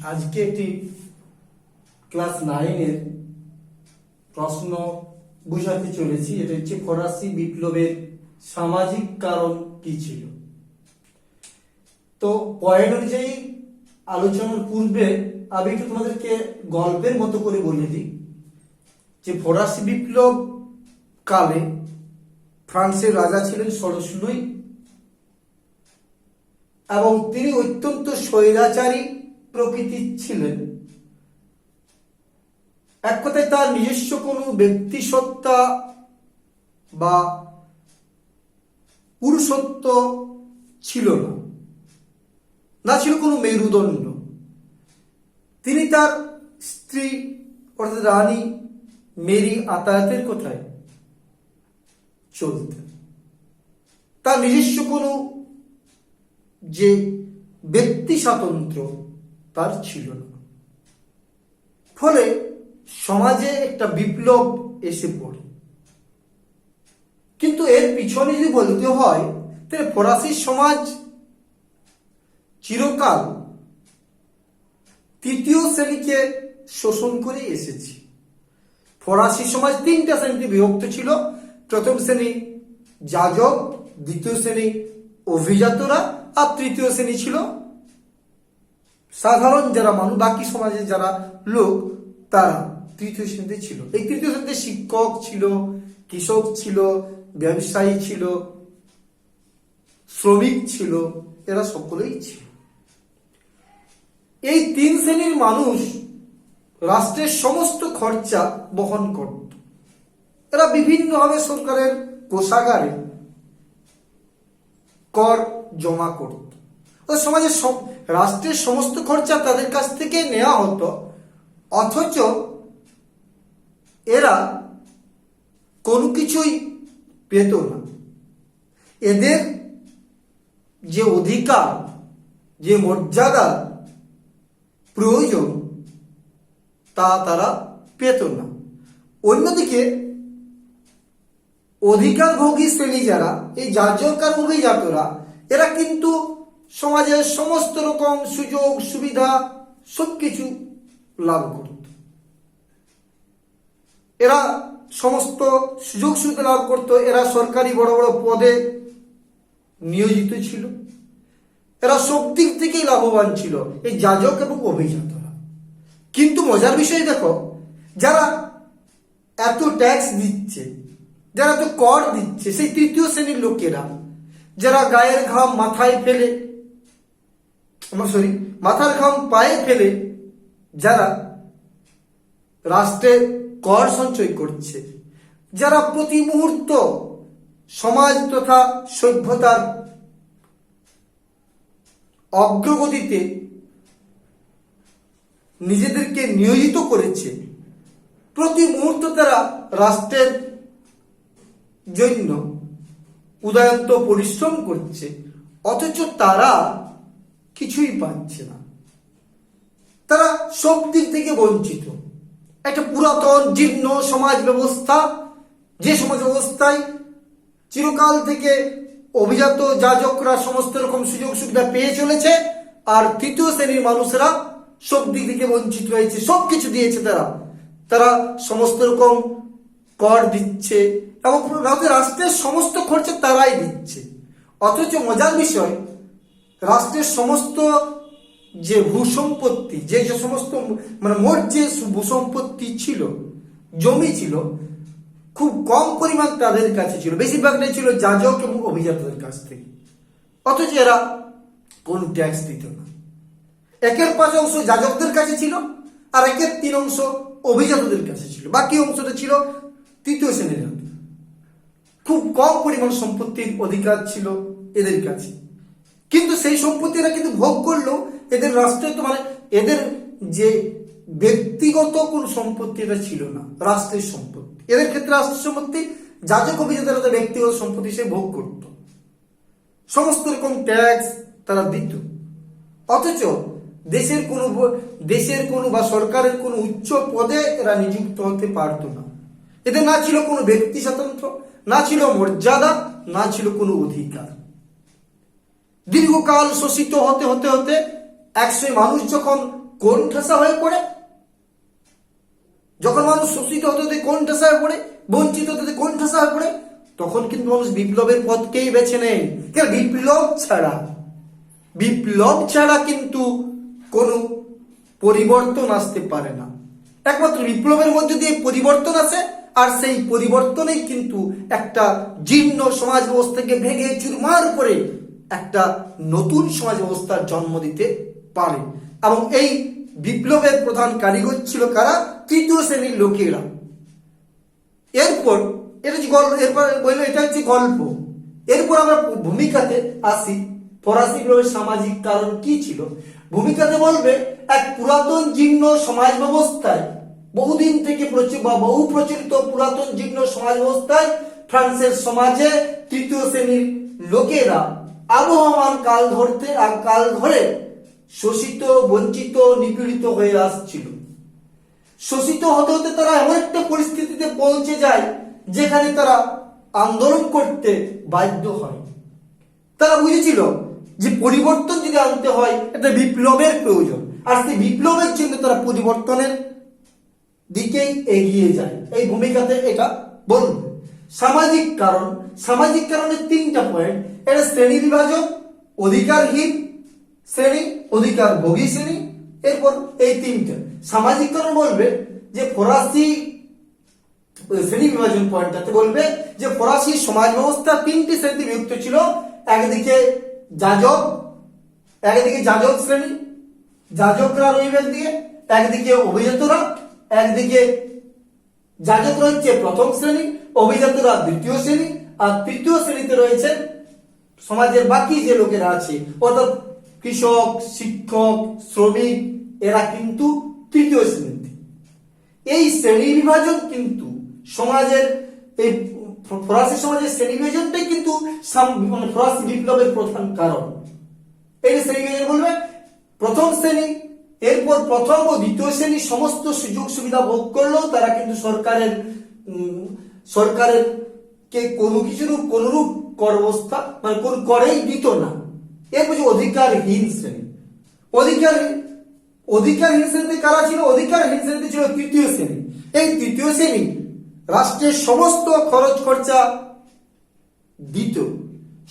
আজকে একটি ক্লাস 9-এর প্রশ্ন বুঝাতে চলেছি। এটা হচ্ছে ফরাসি বিপ্লবের সামাজিক কারণ কি ছিল। তো পয়েন্ট অনুযায়ী আলোচনার পূর্বে আমি একটু তোমাদেরকে গল্পের মতো করে বলে দিই যে ফরাসি বিপ্লব কালে ফ্রান্সের রাজা ছিলেন ষোড়শ লুই এবং তিনি অত্যন্ত স্বৈরাচারী প্রকৃতির ছিলেন। এক কথায় তার নিজস্ব কোনো ব্যক্তিসত্তা বা পুরুষত্ব ছিল না, না ছিল কোনো মেরুদণ্ড। তিনি তার স্ত্রী অর্থাৎ রানী মেরি আতায়াতের কথায় চলতেন। তার নিজস্ব কোনো যে ব্যক্তি স্বাতন্ত্র্য তার ছিল না। ফলে সমাজে একটা বিপ্লব এসে পড়ে। কিন্তু এর পিছনে যদি বলতে হয় তাহলে ফরাসি সমাজ চিরকাল তৃতীয় শ্রেণীকে শোষণ করে এসেছে। ফরাসি সমাজ তিনটা শ্রেণীতে বিভক্ত ছিল। প্রথম শ্রেণী যাজক, দ্বিতীয় শ্রেণী অভিজাতরা, আর তৃতীয় শ্রেণী ছিল সাধারণ যারা মানুষ, বাকি সমাজের যারা লোক তারা তৃতীয় শ্রেণীতে ছিল। এই তৃতীয় শ্রেণীতে শিক্ষক ছিল, কৃষক ছিল, ব্যবসায়ী ছিল, শ্রমিক ছিল, এরা সকলেই ছিল। এই তিন শ্রেণীর মানুষ রাষ্ট্রের সমস্ত খরচা বহন করত। এরা বিভিন্নভাবে সরকারের কোষাগারে কর জমা করত। সমাজের রাষ্ট্রের সমস্ত খরচা তাদের কাছ থেকে নেওয়া হতো, অথচ এরা কোনো কিছুই পেত না। এদের যে অধিকার, যে মর্যাদা প্রয়োজন তা তারা পেত না। অন্যদিকে অধিকারভোগী শ্রেণী যারা এই যাজক আর অভিজাতরা, এরা কিন্তু সমাজের সমস্ত রকম সুযোগ সুবিধা সবকিছু লাভ করত। এরা সমস্ত সুযোগ সুবিধা লাভ করত। এরা সরকারি বড় বড় পদে নিয়োজিত ছিল। এরা সব দিক থেকেই লাভবান ছিল, এই যাজক এবং অভিজাতরা। কিন্তু মজার বিষয় দেখো, যারা এত ট্যাক্স দিচ্ছে, যারা এত কর দিচ্ছে, সেই তৃতীয় শ্রেণীর লোকেরা যারা গায়ের ঘাম মাথায় ফেলে, মাথার ঘাম পায়ে ফেলে যারা রাষ্ট্রে কর সঞ্চয় করছে, যারা প্রতি মুহূর্ত সমাজ তথা সভ্যতার অগ্রগতিতে নিজেদেরকে নিয়োজিত করেছে, প্রতি মুহূর্ত তারা রাষ্ট্রের জন্য উদয়ন্ত পরিশ্রম করছে, অথচ তারা কিছুই পাচ্ছে না। তারা সব দিক থেকে বঞ্চিত। একটা পুরাতন জীর্ণ সমাজ ব্যবস্থা, যে সমাজ ব্যবস্থায় চিরকাল থেকে অভিজাত যাজকরা সমস্ত রকম সুযোগ সুবিধা পেয়ে চলেছে, আর তৃতীয় শ্রেণীর মানুষেরা সব দিক থেকে বঞ্চিত হয়েছে। সবকিছু দিয়েছে তারা সমস্ত রকম কর দিচ্ছে এবং রাষ্ট্রের সমস্ত খরচা তারাই দিচ্ছে। অথচ মজার বিষয়, রাষ্ট্রের সমস্ত যে ভূসম্পত্তি, যে সমস্ত মোট যে ভূসম্পত্তি ছিল, জমি ছিল, খুব কম পরিমাণ তাদের কাছে ছিল। বেশিরভাগটাই ছিল যাজক এবং অভিজাতদের কাছ থেকে। অথচ এরা কোন ট্যাক্স দিত না। 1/5 যাজকদের কাছে ছিল আর 1/3 অভিজাতদের কাছে ছিল। বাকি অংশটা ছিল তৃতীয় শ্রেণীর। খুব কম পরিমাণ সম্পত্তির অধিকার ছিল এদের কাছে। কিন্তু সেই সম্পত্তি এরা কিন্তু ভোগ করলো, এদের রাষ্ট্রের এদের যে ব্যক্তিগত কোন সম্পত্তি এটা ছিল না, রাষ্ট্রের সম্পত্তি। এদের ক্ষেত্রে রাষ্ট্রের সম্পত্তি, যাজক অভিজাতরা ব্যক্তিগত সম্পত্তি সে ভোগ করত। সমস্ত রকম ট্যাক্স তারা দিত। অথচ দেশের কোনো বা সরকারের কোনো উচ্চ পদে এরা নিযুক্ত হতে পারত না। এদের না ছিল কোনো ব্যক্তি স্বাতন্ত্র্য, না ছিল মর্যাদা, না ছিল কোনো অধিকার। দীর্ঘকাল শোষিত হতে হতে হতে একসময় মানুষ যখন কোণঠাসা হয়ে পড়ে, যখন মানুষ শোষিত হতে হতে কোণঠাসা হয়ে পড়ে, বঞ্চিত হতে হতে কোণঠাসা হয়ে পড়ে, তখন কিন্তু মানুষ বিপ্লবের পথকেই বেছে নেয়। কেন? বিপ্লব ছাড়া কিন্তু কোনো পরিবর্তন আসতে পারে না। একমাত্র বিপ্লবের মধ্যে দিয়ে পরিবর্তন আসে, আর সেই পরিবর্তনেই কিন্তু একটা জীর্ণ সমাজ ব্যবস্থাকে ভেঙে চুরমার করে একটা নতুন সমাজ ব্যবস্থার জন্ম দিতে পারে। এবং এই বিপ্লবের প্রধান কারিগর ছিল কারা? তৃতীয় শ্রেণীর লোকেরা। এরপর এটা হচ্ছে গল্প। এরপর আমরা ভূমিকাতে আসি। ফরাসি বিপ্লবের সামাজিক কারণ কি ছিল? ভূমিকাতে বলবে, এক পুরাতন জীর্ণ সমাজ ব্যবস্থায়, বহুদিন থেকে বহু প্রচলিত পুরাতন জীর্ণ সমাজ ব্যবস্থায় ফ্রান্সের সমাজে তৃতীয় শ্রেণীর লোকেরা আবহমান কাল ধরে শোষিত, বঞ্চিত, নিপীড়িত হয়ে আসছিল। শোষিত হতে হতে তারা এমন একটা পরিস্থিতিতে পৌঁছে যায় যেখানে তারা আন্দোলন করতে বাধ্য হয়। তারা বুঝেছিল যে পরিবর্তন যদি আনতে হয় এটা বিপ্লবের প্রয়োজন, আর সেই বিপ্লবের জন্য তারা পরিবর্তনের দিকেই এগিয়ে যায়। এই ভূমিকাতে এটা বলবে। সামাজিক কারণের তিনটা পয়েন্ট। এটা শ্রেণী বিভাজন, অধিকারহীন শ্রেণী, অধিকার ভোগী শ্রেণী, এরপর এই তিনটা। সামাজিক কারণ বলবে যে ফরাসি শ্রেণী বিভাজন পয়েন্টটাতে বলবে যে ফরাসি সমাজ ব্যবস্থা তিনটি শ্রেণীতে বিভক্ত ছিল। একদিকে যাজক শ্রেণী, যাজকরা রইবেন দিয়ে, একদিকে অভিজাতরা, একদিকে যাজকরা হচ্ছে প্রথম শ্রেণী, অভিজাতরা দ্বিতীয় শ্রেণী, আর তৃতীয় শ্রেণীতে রয়েছে সমাজের বাকি যে লোকেরা আছে, অর্থাৎ কৃষক, শিক্ষক, শ্রমিক, এরা কিন্তু তৃতীয় শ্রেণীতে। এই শ্রেণী বিভাজন কিন্তু সমাজের, এই ফরাসি সমাজের শ্রেণী বিভাজনটাই কিন্তু ফরাসি বিপ্লবের প্রধান কারণ। এই শ্রেণী বিভাজন বলবে প্রথম শ্রেণী, এরপর প্রথম ও দ্বিতীয় শ্রেণী সমস্ত সুযোগ সুবিধা ভোগ করলেও তারা কিন্তু সরকারের কে কোনো কোনরূপ কর ব্যবস্থা কোন করেই দিত না। এরপর অধিকারহীন শ্রেণী। অধিকারহীন শ্রেণীতে কারা ছিল? অধিকারহীন শ্রেণীতে ছিল তৃতীয় শ্রেণী। এই তৃতীয় শ্রেণী রাষ্ট্রের সমস্ত খরচ খরচা দিত,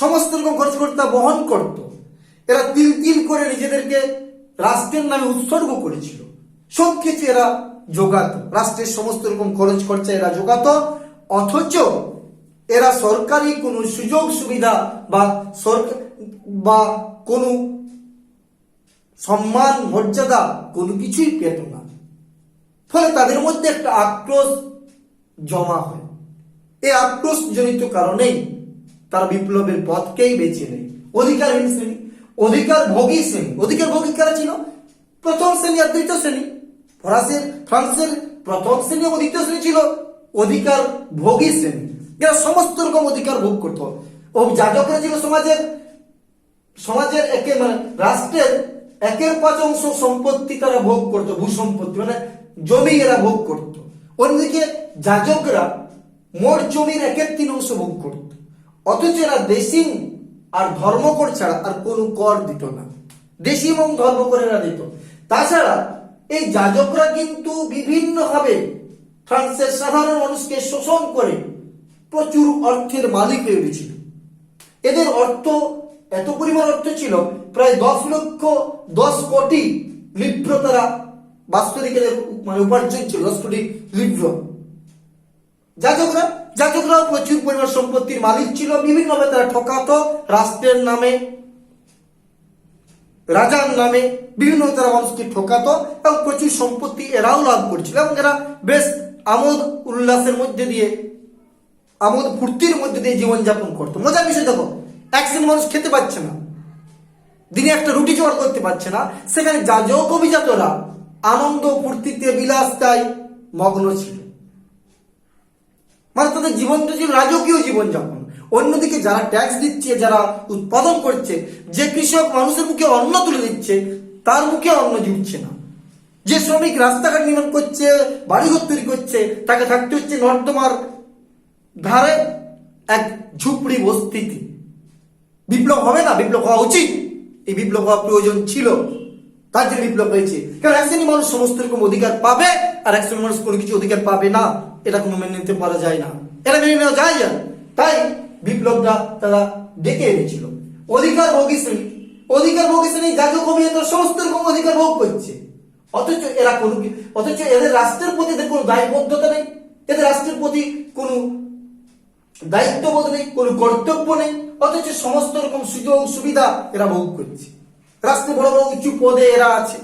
সমস্ত রকম খরচ খরচা বহন করত। এরা তিল করে নিজেদেরকে রাষ্ট্রের নামে উৎসর্গ করেছিল। সবকিছু এরা যোগাত, রাষ্ট্রের সমস্ত রকম খরচ খরচা এরা যোগাত। অথচ এরা সরকারি কোনো সুযোগ সুবিধা বা কোনো সম্মান মর্যাদা কোনো কিছুই পেত না। ফলে তাদের মধ্যে একটা আক্রোশ জমা হয়। এই আক্রোশ জনিত কারণেই তারা বিপ্লবের পথকেই বেছে নেয়। অধিকারহীন শ্রেণী, অধিকার ভোগী শ্রেণী। অধিকার ভোগী কারা ছিল? প্রথম শ্রেণী আর দ্বিতীয় শ্রেণী। ফ্রান্সের প্রথম শ্রেণী এবং দ্বিতীয় শ্রেণী ছিল অধিকার ভোগী শ্রেণী, যারা সমস্ত রকম অধিকার ভোগ করত। ও যাজকরা ছিল সমাজের রাষ্ট্রের 1/5 সম্পত্তি তারা ভোগ করত, ভূসম্পত্তি জমি এরা ভোগ করত। অন্যদিকে যাজকরা মোট জমির 1/3 ভোগ করত। অথচ এরা দেশি আর ধর্মকর ছাড়া আর কোনো কর দিত না। দেশি এবং ধর্মকর এরা দিত। তাছাড়া এই যাজকরা কিন্তু বিভিন্নভাবে ফ্রান্সের সাধারণ মানুষকে শোষণ করে প্রচুর অর্থের মালিক হয়ে উঠেছিল। এদের অর্থ এত পরিমাণ অর্থ ছিল, প্রায় 10 কোটি লিভ্র তারা বাস্তবিক উপার্জন ছিল, 10 কোটি লিভ্র। যাজকরাও প্রচুর পরিমাণ সম্পত্তির মালিক ছিল। বিভিন্নভাবে তারা ঠকাতো, রাষ্ট্রের নামে, রাজার নামে বিভিন্নভাবে তারা মানুষকে ঠকাতো এবং প্রচুর সম্পত্তি এরাও লাভ করছিল। এবং এরা বেশ আমোদ উল্লাসের মধ্যে দিয়ে, আমোদ ফুর্তির মধ্যে দিয়ে জীবনযাপন করতো। মজার বিষয় দেখো, একজন মানুষ খেতে পাচ্ছে না, দিনে একটা রুটি জোগাড় করতে পারছে না, সেখানে যাজক অভিজাতরা আনন্দ ফুর্তিতে বিলাসিতায় মগ্ন ছিল। তাদের জীবনটা ছিল রাজকীয় জীবনযাপন। অন্যদিকে যারা ট্যাক্স দিচ্ছে, যারা উৎপাদন করছে, যে কৃষক মানুষের মুখে অন্ন তুলে দিচ্ছে, তার মুখে অন্ন জুটছে না। যে শ্রমিক রাস্তাঘাট নির্মাণ করছে, বাড়িঘর তৈরি করছে, তাকে থাকতে হচ্ছে নর্দমার ধারে এক ঝুপড়ি বস্তিতে। বিপ্লব হবে না? বিপ্লব হওয়া উচিত, এই বিপ্লব হওয়া প্রয়োজন ছিল। তার জন্য বিপ্লব হয়েছে। কারণ এক শ্রেণী মানুষ সমস্ত রকম অধিকার পাবে আর এক শ্রেণী মানুষ কোনো কিছু অধিকার পাবে না, এটা কোনো মেনে নিতে পারা যায় না, এটা মেনে নেওয়া যায় না। তাই বিপ্লবটা তারা ডেকে এনেছিল। অধিকার ভোগী শ্রেণী, অধিকার ভোগী শ্রেণী যাজক অভিজাতরা সমস্ত রকম অধিকার ভোগ করছে, অথচ এদের রাষ্ট্রের প্রতি এদের কোনো দায়বদ্ধতা নেই, এদের রাষ্ট্রের প্রতি কোনো দায়িত্ববোধ নেই, কোনো কর্তব্য নেই, অথচ সমস্ত রকম সুযোগ সুবিধা এরা ভোগ করছে। রাষ্ট্রে বড় বড় উঁচু পদে এরা আছে,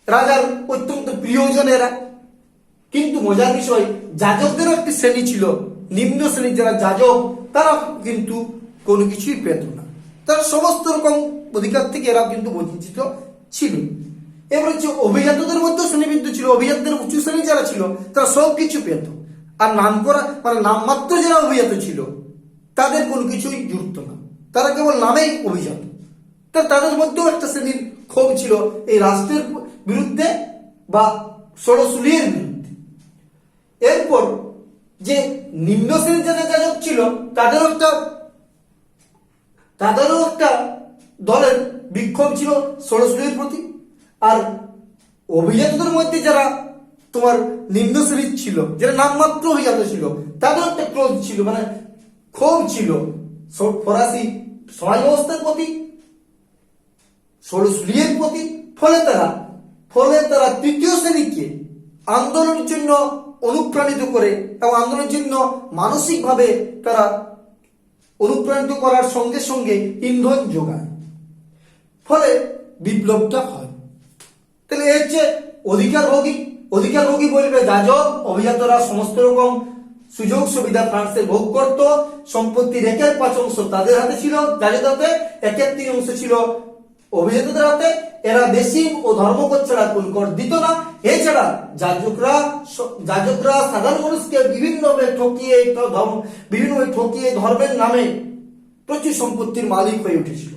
রাজার অত্যন্ত প্রিয়জন এরা। কিন্তু মজার বিষয়, যাজকদেরও একটি শ্রেণী ছিল, নিম্ন শ্রেণীর যারা যাজক, তারা কিন্তু কোনো কিছুই পেত না, তারা সমস্ত রকম অধিকার থেকে এরা কিন্তু বঞ্চিত ছিল। এবার হচ্ছে অভিজাতদের মধ্যে শ্রেণীবদ্ধ ছিল, অভিজাতদের উঁচু শ্রেণী যারা ছিল তারা সব কিছু পেত, আর নাম করা মানে নামমাত্র যারা অভিজাত ছিল তাদের কোনো কিছুই জুড়ত না, তারা কেবল নামেই অভিজাত। তাদের মধ্যেও একটা শ্রেণীর ক্ষোভ ছিল এই রাষ্ট্রের বিরুদ্ধে বা ষড়শুলির বিরুদ্ধে। এরপর যে নিম্ন শ্রেণীর যারা যাজক ছিল তাদেরও একটা দলের বিক্ষোভ ছিল ষড়শুলির প্রতি। আর অভিজাতদের মধ্যে যারা তোমার নিম্ন শ্রেণীর ছিল, যারা নামমাত্র অভিজাত ছিল, তাদের একটা ক্রোধ ছিল, মানে ক্ষোভ ছিল ফরাসি সমাজ ব্যবস্থার প্রতি, ষড়শুলির প্রতি। ফলে তারা তৃতীয় শ্রেণীকে আন্দোলনের জন্য অনুপ্রাণিত করে এবং আন্দোলনের জন্য মানসিকভাবে তারা অনুপ্রাণিত করার সঙ্গে সঙ্গে ইন্ধন যোগায়, ফলে বিপ্লবটা হয়। তাহলে এর যে অধিকার ভোগী বলবে যাজক, অভিজাতরা সমস্ত রকম সুযোগ সুবিধা ফ্রান্সের ভোগ করত, সম্পত্তির 1/5 তাদের হাতে ছিল, যাজকদের হাতে 1/3 ছিল অভিজাতদের হাতে। এরা বেশি ও ধর্মকর ছাড়া কোন কর দিত না। এছাড়া যাজকরা সাধারণ মানুষকে বিভিন্নভাবে ঠকিয়ে ধর্মের নামে প্রচুর সম্পত্তির মালিক হয়ে উঠেছিল।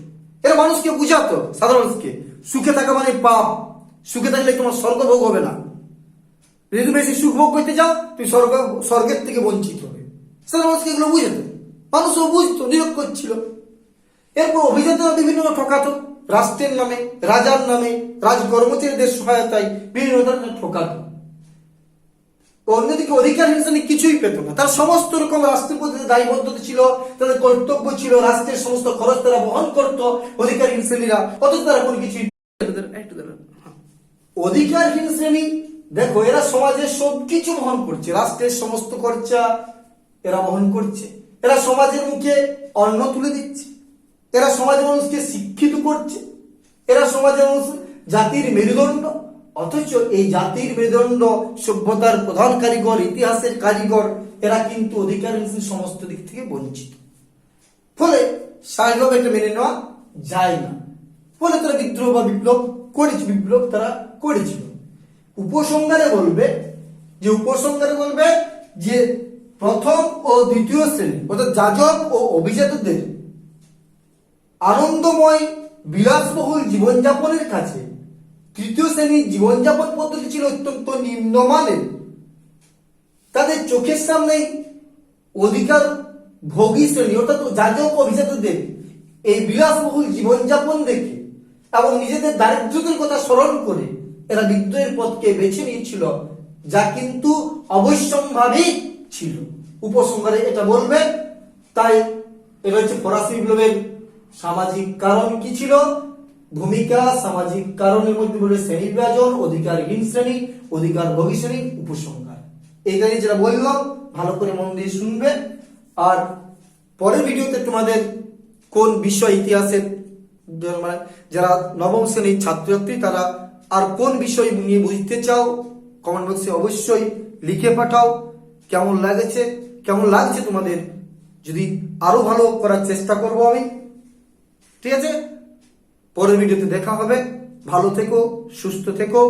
এরা মানুষকে বুঝাতো, সাধারণ মানুষকে, সুখে থাকা মানে পাপ, সুখে থাকলে তোমার স্বর্গভোগ হবে না, যদি তুমি বেশি সুখ ভোগ করতে যাও তুমি স্বর্গের থেকে বঞ্চিত হবে। সাধারণ মানুষকে এগুলো বুঝাতো, মানুষও বুঝতো, নিরক্ষর ছিল। এরপর অভিজাতরা বিভিন্ন ঠকাতো, রাষ্ট্রের নামে, রাজার নামে, রাজ কর্মচারীদের সহায়তায় বিভিন্ন ধরনের ঠকাতো। অন্যদিকে অধিকারহীন শ্রেণী কিছুই পেত না, তার সমস্ত রকম রাষ্ট্রের প্রতি দায়বদ্ধতা ছিল, তাদের কর্তব্য ছিল, রাষ্ট্রের সমস্ত খরচ তারা বহন করত অধিকারহীন শ্রেণীরা, অথচ তারা কোনো কিছুই। অধিকারহীন শ্রেণী দেখো, এরা সমাজের সবকিছু বহন করছে, রাষ্ট্রের সমস্ত খরচা এরা বহন করছে, এরা সমাজের মুখে অন্ন তুলে দিচ্ছে, এরা সমাজের মানুষকে শিক্ষিত করছে, এরা সমাজের মানুষ জাতির মেরুদণ্ড। অথচ এই জাতির মেরুদণ্ড, সভ্যতার প্রধান কারিগর, ইতিহাসের কারিগর, এরা কিন্তু অধিকারহীন সমস্ত দিক থেকে বঞ্চিত। ফলে স্বাভাবিকভাবে এটা মেনে নেওয়া যায় না। ফলে তারা বিদ্রোহ বা বিপ্লব তারা করেছিল। উপসংহারে বলবে যে প্রথম ও দ্বিতীয় শ্রেণী অর্থাৎ যাজক ও অভিজাতদের আনন্দময় বিলাসবহুল জীবনযাপনের কাছে তৃতীয় শ্রেণীর জীবনযাপন পদ্ধতি ছিল অত্যন্ত নিম্নমানের। তাদের চোখের সামনেই অধিকার ভোগী শ্রেণী অর্থাৎ যাজক অভিজাতদের এই বিলাসবহুল জীবনযাপন দেখে এবং নিজেদের দারিদ্র্যের কথা স্মরণ করে এরা বিদ্রোহের পথকে বেছে নিয়েছিল, যা কিন্তু অবশ্যম্ভাবী ছিল। উপসংহারে এটা বলবে। তাই এটা হচ্ছে ফরাসি বিপ্লবের সামাজিক কারণ কি ছিল, ভূমিকা, সামাজিক কারণের মধ্যে বলবে শ্রেণী বিভাজন, অধিকারহীন শ্রেণী, অধিকার ভোগী শ্রেণী, উপসংহার। এইটা নিয়ে যেটা বললাম ভালো করে মন দিয়ে শুনবে। আর পরের ভিডিওতে তোমাদের কোন বিষয় ইতিহাসের মানে যারা নবম শ্রেণীর ছাত্রছাত্রী তারা আর কোন বিষয় নিয়ে বুঝতে চাও কমেন্ট বক্সে অবশ্যই লিখে পাঠাও। কেমন লাগছে তোমাদের, যদি আরো ভালো করার চেষ্টা করব আমি। ঠিক আছে, পরের ভিডিওতে দেখা হবে। ভালো থেকো, সুস্থ থেকো।